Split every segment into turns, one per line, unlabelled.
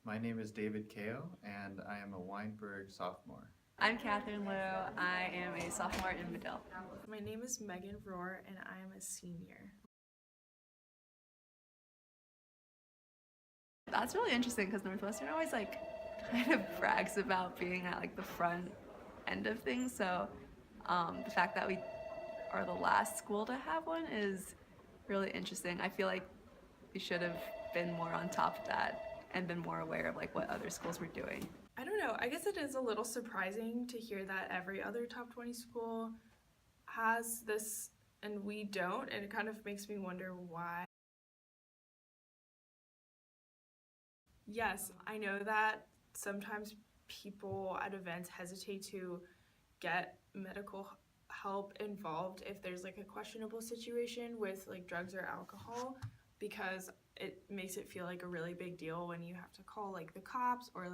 My name is David Kao, and I am a Weinberg sophomore.
I'm Catherine Liu. I am a sophomore in Medill.
My name is Megan Rohr, and I am a senior.
That's really interesting because Northwestern always kind of brags about being at the front end of things. So the fact that we are the last school to have one is really interesting. I feel like we should have been more on top of that and been more aware of what other schools were doing.
I don't know, I guess it is a little surprising to hear that every other top 20 school has this and we don't, and it kind of makes me wonder why. Yes, I know that sometimes people at events hesitate to get medical help involved if there's a questionable situation with drugs or alcohol, because it makes it feel like a really big deal when you have to call the cops or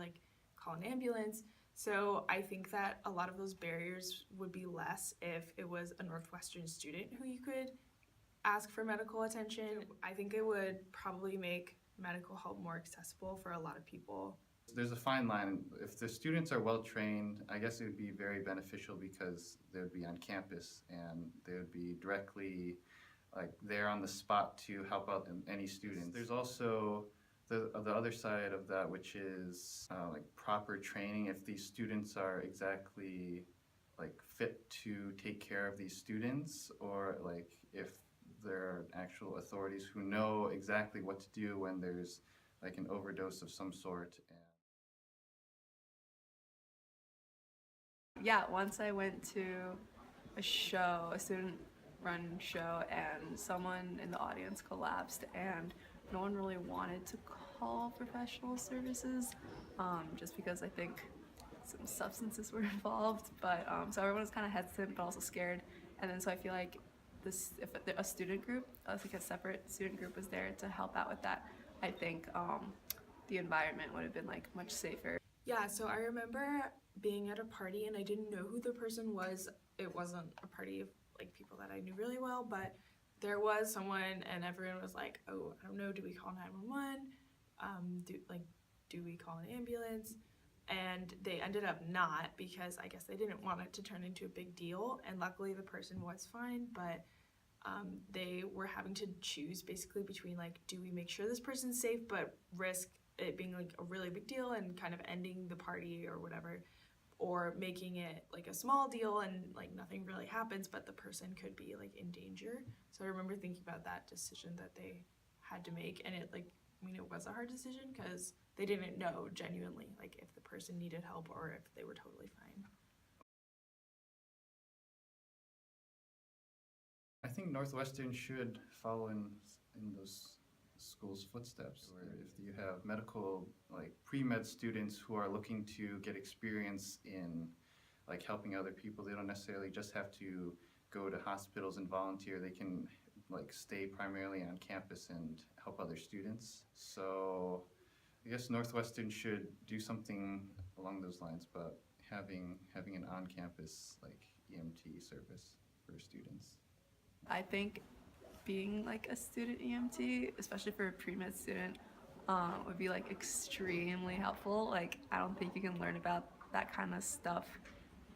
call an ambulance. So I think that a lot of those barriers would be less if it was a Northwestern student who you could ask for medical attention. I think it would probably make medical help more accessible for a lot of people.
There's a fine line. If the students are well trained, I guess it would be very beneficial because they would be on campus and they would be directly there on the spot to help out any students. There's also the other side of that, which is proper training. If these students are exactly fit to take care of these students, or if there are actual authorities who know exactly what to do when there's an overdose of some sort.
Yeah, once I went to a show, a student-run show, and someone in the audience collapsed, and no one really wanted to call professional services, just because I think some substances were involved. But so everyone was kind of hesitant, but also scared. And then so I feel like if a student group, a separate student group, was there to help out with that, I think the environment would have been much safer.
Yeah, so I remember being at a party and I didn't know who the person was. It wasn't a party of people that I knew really well, but there was someone and everyone was like, oh, I don't know, do we call 911? Do we call an ambulance? And they ended up not, because I guess they didn't want it to turn into a big deal, and luckily the person was fine, but they were having to choose basically between do we make sure this person's safe but risk it being a really big deal and kind of ending the party or whatever, or making it a small deal and nothing really happens but the person could be in danger. So I remember thinking about that decision that they had to make, and it it was a hard decision because they didn't know genuinely if the person needed help or if they were totally fine.
I think Northwestern should follow in those schools' footsteps. Where if you have medical, pre-med students who are looking to get experience in helping other people, they don't necessarily just have to go to hospitals and volunteer. They can stay primarily on campus and help other students. So I guess Northwestern should do something along those lines, but having an on-campus EMT service for students.
I think being a student EMT, especially for a pre-med student, would be extremely helpful. I don't think you can learn about that kind of stuff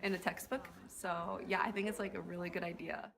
in a textbook. So yeah, I think it's a really good idea.